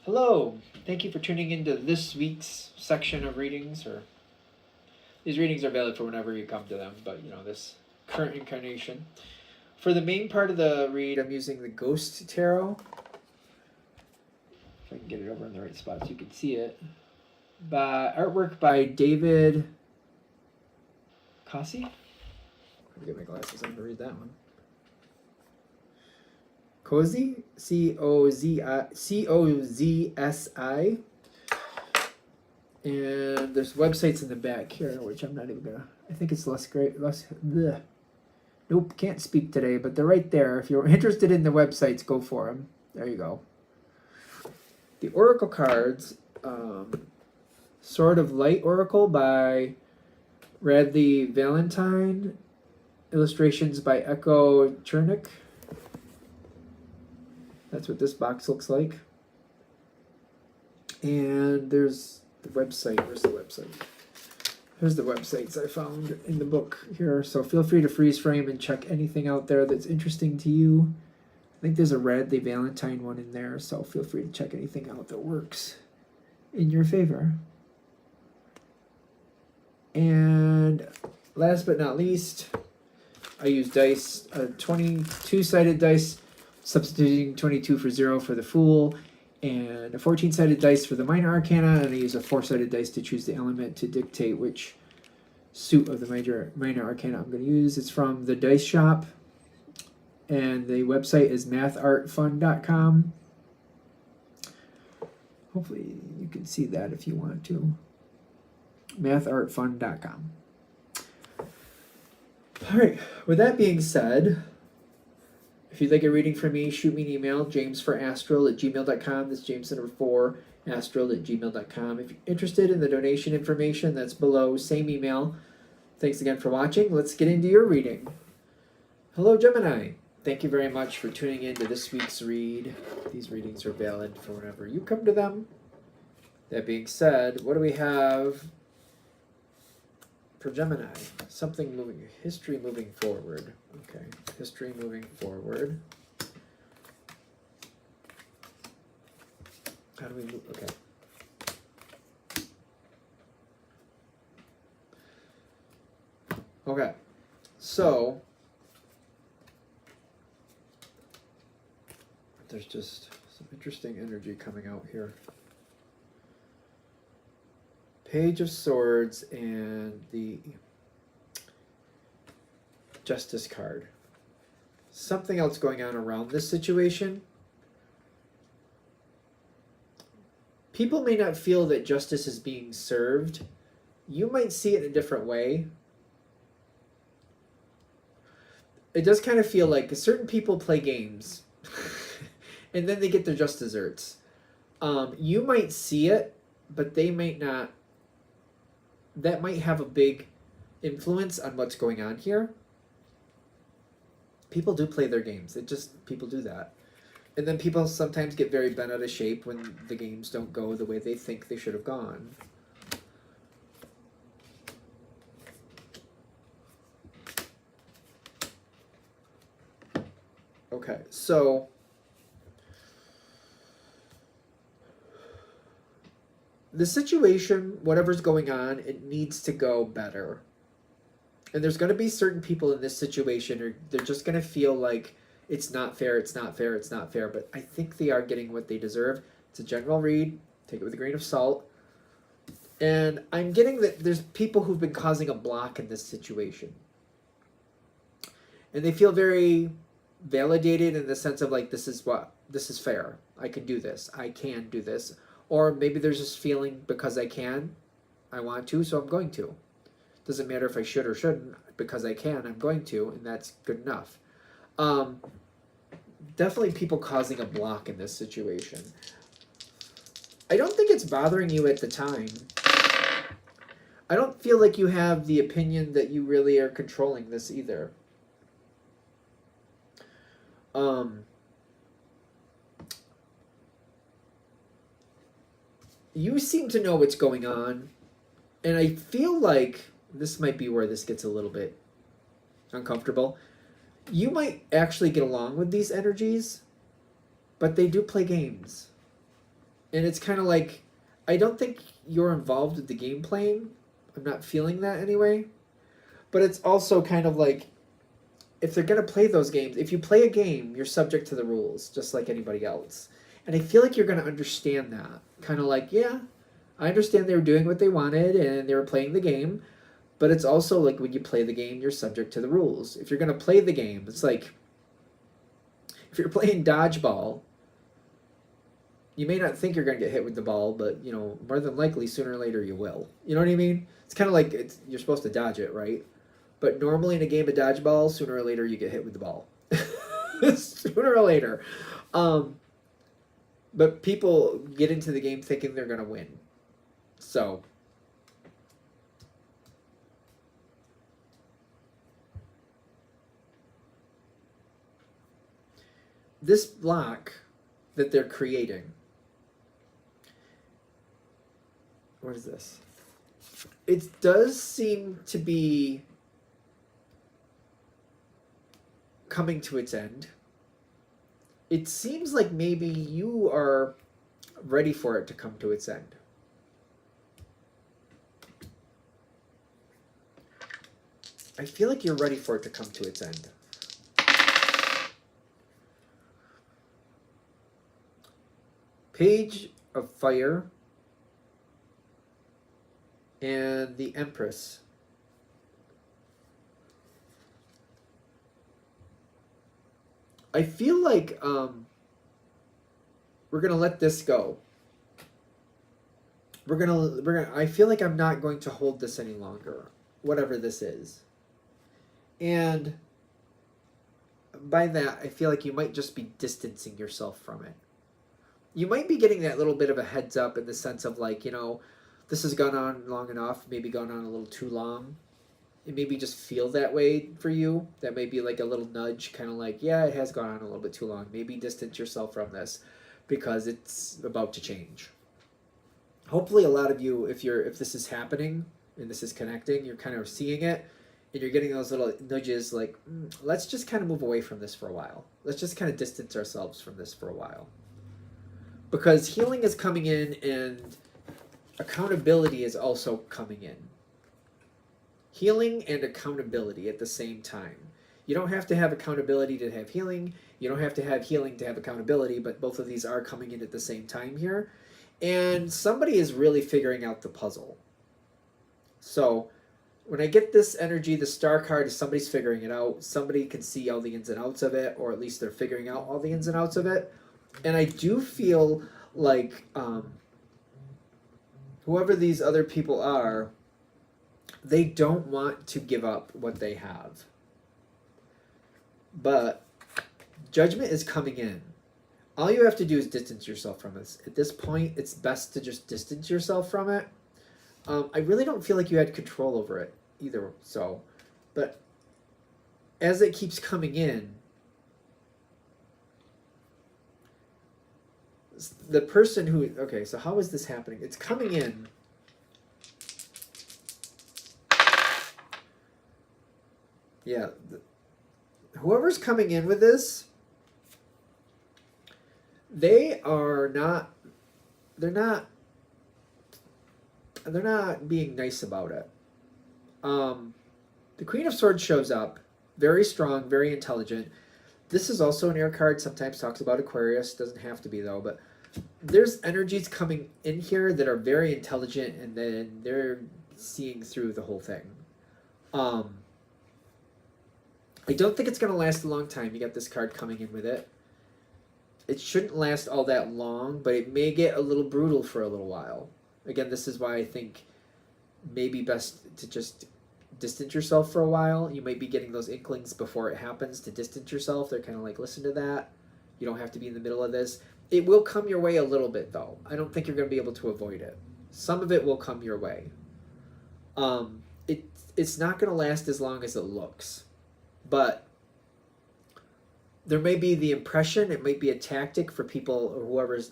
Hello, thank you for tuning into this week's section of readings. Or these readings are valid for whenever you come to them, but this current incarnation. For the main part of the read, I'm using the Ghost Tarot. If I can get it over in the right spot so you can see it. Artwork by David Cossey. Let me get my glasses on to read that one. Cozy, Cozzi, and there's websites in the back here, which I'm not even gonna. I think it's less great. Bleh. Nope, can't speak today, but they're right there. If you're interested in the websites, go for them. There you go. The Oracle cards, Sword of Light Oracle by Radley Valentine, illustrations by Echo Chernick. That's what this box looks like. And there's the website. Where's the website? Here's the websites I found in the book here. So feel free to freeze frame and check anything out there that's interesting to you. I think there's a Radley Valentine one in there, so feel free to check anything out that works in your favor. And last but not least, I use dice, a 22-sided dice, substituting 22 for 0 for the Fool, and a 14-sided dice for the Minor Arcana, and I use a 4-sided dice to choose the element to dictate which suit of the Minor Arcana I'm going to use. It's from the Dice Shop, and the website is mathartfun.com. Hopefully you can see that if you want to. mathartfun.com. All right, with that being said, if you'd like a reading from me, shoot me an email, jamesforastral@gmail.com. That's James the number 4, astral@gmail.com. If you're interested in the donation information, that's below, same email. Thanks again for watching. Let's get into your reading. Hello, Gemini. Thank you very much for tuning in to this week's read. These readings are valid for whenever you come to them. That being said, what do we have for Gemini? Something moving, history moving forward. Okay, history moving forward. How do we move? Okay. Okay, so there's just some interesting energy coming out here. Page of Swords and the Justice card. Something else going on around this situation. People may not feel that justice is being served. You might see it in a different way. It does kind of feel like certain people play games and then they get their just desserts. You might see it, but they might not. That might have a big influence on what's going on here. People do play their games. People do that. And then people sometimes get very bent out of shape when the games don't go the way they think they should have gone. Okay, so the situation, whatever's going on, it needs to go better. And there's going to be certain people in this situation, or they're just going to feel like it's not fair, it's not fair, it's not fair. But I think they are getting what they deserve. It's a general read. Take it with a grain of salt. And I'm getting that there's people who've been causing a block in this situation. And they feel very validated in the sense of like, this is fair. I can do this. I can do this. Or maybe there's this feeling because I can, I want to, so I'm going to. Doesn't matter if I should or shouldn't, because I can, I'm going to, and that's good enough. Definitely people causing a block in this situation. I don't think it's bothering you at the time. I don't feel like you have the opinion that you really are controlling this either. You seem to know what's going on, and I feel like this might be where this gets a little bit uncomfortable. You might actually get along with these energies, but they do play games. And it's kind of like, I don't think you're involved with the game playing. I'm not feeling that anyway. But it's also kind of like, if they're going to play those games, if you play a game, you're subject to the rules, just like anybody else. And I feel like you're going to understand that. Kind of like, yeah, I understand they were doing what they wanted and they were playing the game. But it's also like when you play the game, you're subject to the rules. If you're going to play the game, it's like, if you're playing dodgeball, you may not think you're going to get hit with the ball, but, more than likely, sooner or later you will. You know what I mean? It's kind of like you're supposed to dodge it, right? But normally in a game of dodgeball, sooner or later you get hit with the ball. Sooner or later. But people get into the game thinking they're going to win. So, this block that they're creating, what is this? It does seem to be coming to its end. It seems like maybe you are ready for it to come to its end. I feel like you're ready for it to come to its end. Page of Fire and the Empress. I feel like we're gonna let this go. I feel like I'm not going to hold this any longer, whatever this is. And by that, I feel like you might just be distancing yourself from it. You might be getting that little bit of a heads up in the sense of like, this has gone on long enough, maybe gone on a little too long. It maybe just feel that way for you. That may be like a little nudge, kind of like, yeah, it has gone on a little bit too long. Maybe distance yourself from this because it's about to change. Hopefully a lot of you, if this is happening and this is connecting, you're kind of seeing it and you're getting those little nudges like, let's just kind of move away from this for a while. Let's just kind of distance ourselves from this for a while. Because healing is coming in and accountability is also coming in. Healing and accountability at the same time. You don't have to have accountability to have healing. You don't have to have healing to have accountability, but both of these are coming in at the same time here. And somebody is really figuring out the puzzle. So when I get this energy, the star card is somebody's figuring it out. Somebody can see all the ins and outs of it, or at least they're figuring out all the ins and outs of it. And I do feel like whoever these other people are, they don't want to give up what they have. But judgment is coming in. All you have to do is distance yourself from this. At this point, it's best to just distance yourself from it. I really don't feel like you had control over it either. So, but as it keeps coming in, the person who, okay, so how is this happening? It's coming in. Yeah, whoever's coming in with this, they're not being nice about it. The Queen of Swords shows up, very strong, very intelligent. This is also an air card, sometimes talks about Aquarius, doesn't have to be though, but there's energies coming in here that are very intelligent and then they're seeing through the whole thing. I don't think it's going to last a long time. You got this card coming in with it. It shouldn't last all that long, but it may get a little brutal for a little while. Again, this is why I think maybe best to just distance yourself for a while. You might be getting those inklings before it happens to distance yourself. They're kind of like, listen to that. You don't have to be in the middle of this. It will come your way a little bit, though. I don't think you're going to be able to avoid it. Some of it will come your way. It's not going to last as long as it looks. But there may be the impression, it might be a tactic for people or whoever's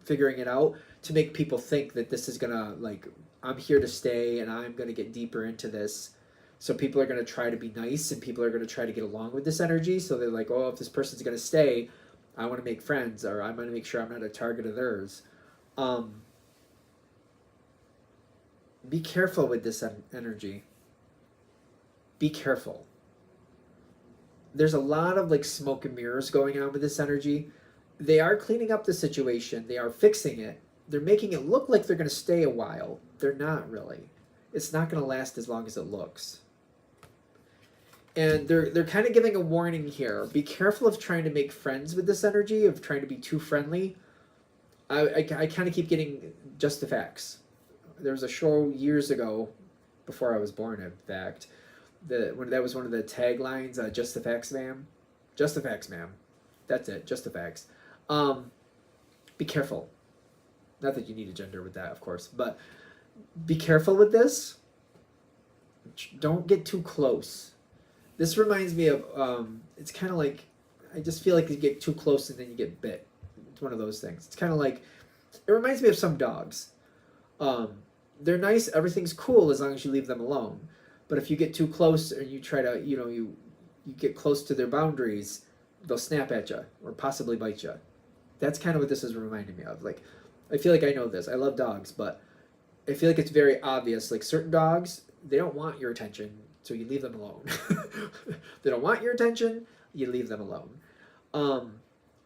figuring it out to make people think that this is going to, like, I'm here to stay and I'm going to get deeper into this. So people are going to try to be nice and people are going to try to get along with this energy. So they're like, oh, if this person's going to stay, I want to make friends, or I want to make sure I'm not a target of theirs. Um, be careful with this energy. Be careful. There's a lot of like smoke and mirrors going on with this energy. They are cleaning up the situation. They are fixing it. They're making it look like they're going to stay a while. They're not really. It's not going to last as long as it looks. And they're kind of giving a warning here. Be careful of trying to make friends with this energy, of trying to be too friendly. I kind of keep getting just the facts. There was a show years ago, before I was born, in fact, that was one of the taglines, just the facts, ma'am. Just the facts, ma'am. That's it, just the facts. Be careful. Not that you need a gender with that, of course, but be careful with this. Don't get too close. This reminds me of, it's kind of like, I just feel like you get too close and then you get bit. It's one of those things. It's kind of like, it reminds me of some dogs. They're nice, everything's cool as long as you leave them alone. But if you get too close or you try to, you get close to their boundaries, they'll snap at you or possibly bite you. That's kind of what this is reminding me of. Like, I feel like I know this. I love dogs, but I feel like it's very obvious. Like certain dogs, they don't want your attention, so you leave them alone. They don't want your attention, you leave them alone.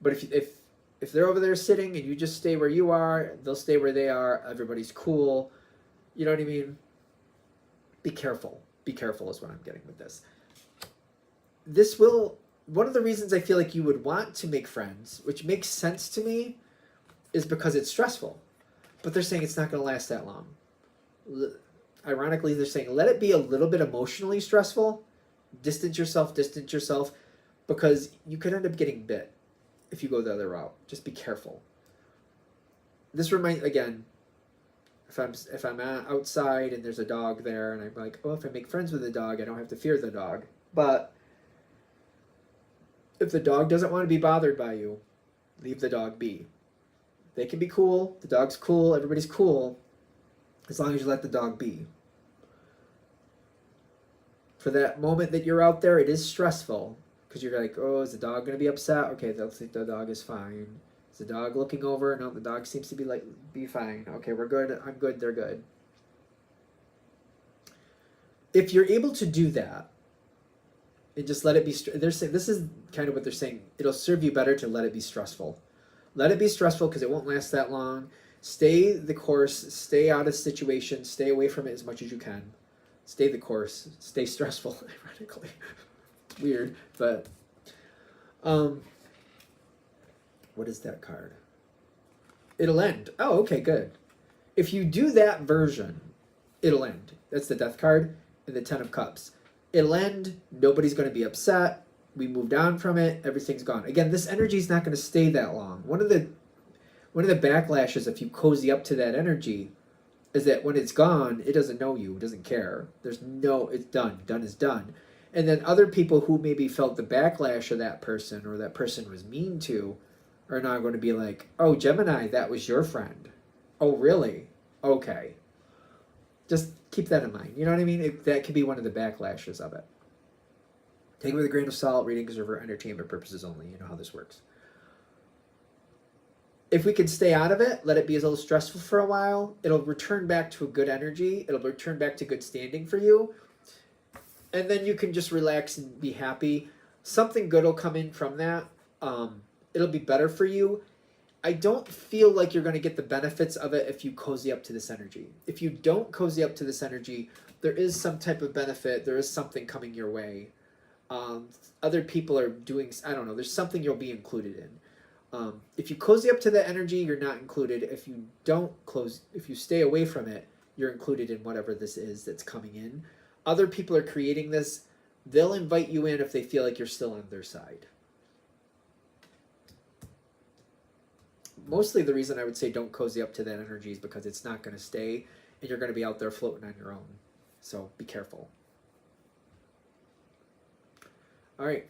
But if they're over there sitting and you just stay where you are, they'll stay where they are. Everybody's cool. You know what I mean? Be careful. Be careful is what I'm getting with this. One of the reasons I feel like you would want to make friends, which makes sense to me, is because it's stressful. But they're saying it's not going to last that long. Ironically, they're saying let it be a little bit emotionally stressful. Distance yourself, because you could end up getting bit if you go the other route. Just be careful. This reminds, again, if I'm outside and there's a dog there and I'm like, oh, if I make friends with the dog, I don't have to fear the dog. But if the dog doesn't want to be bothered by you, leave the dog be. They can be cool. The dog's cool. Everybody's cool. As long as you let the dog be. For that moment that you're out there, it is stressful. Because you're like, oh, is the dog going to be upset? Okay, they'll think the dog is fine. Is the dog looking over? No, the dog seems to be fine. Okay, we're good. I'm good. They're good. If you're able to do that, and just let it be, they're saying, this is kind of what they're saying. It'll serve you better to let it be stressful. Let it be stressful because it won't last that long. Stay the course. Stay out of situations. Stay away from it as much as you can. Stay the course. Stay stressful, ironically. It's weird, but what is that card? It'll end. Oh, okay, good. If you do that version, it'll end. That's the Death card and the Ten of Cups. It'll end. Nobody's going to be upset. We moved on from it. Everything's gone. Again, this energy is not going to stay that long. One of the backlashes, if you cozy up to that energy, is that when it's gone, it doesn't know you. It doesn't care. It's done. Done is done. And then other people who maybe felt the backlash of that person or that person was mean to are now going to be like, oh, Gemini, that was your friend. Oh, really? Okay. Just keep that in mind. You know what I mean? That could be one of the backlashes of it. Take it with a grain of salt. Readings are for entertainment purposes only. You know how this works. If we can stay out of it, let it be a little stressful for a while, it'll return back to a good energy. It'll return back to good standing for you. And then you can just relax and be happy. Something good will come in from that. It'll be better for you. I don't feel like you're going to get the benefits of it if you cozy up to this energy. If you don't cozy up to this energy, there is some type of benefit. There is something coming your way. Other people are doing, I don't know, there's something you'll be included in. If you cozy up to that energy, you're not included. If you stay away from it, you're included in whatever this is that's coming in. Other people are creating this. They'll invite you in if they feel like you're still on their side. Mostly the reason I would say don't cozy up to that energy is because it's not going to stay and you're going to be out there floating on your own. So be careful. All right.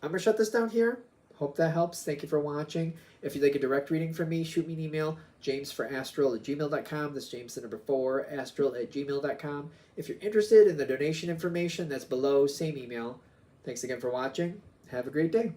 I'm going to shut this down here. Hope that helps. Thank you for watching. If you'd like a direct reading from me, shoot me an email, jamesforastral@gmail.com. That's James the number 4, astral@gmail.com. If you're interested in the donation information, that's below, same email. Thanks again for watching. Have a great day.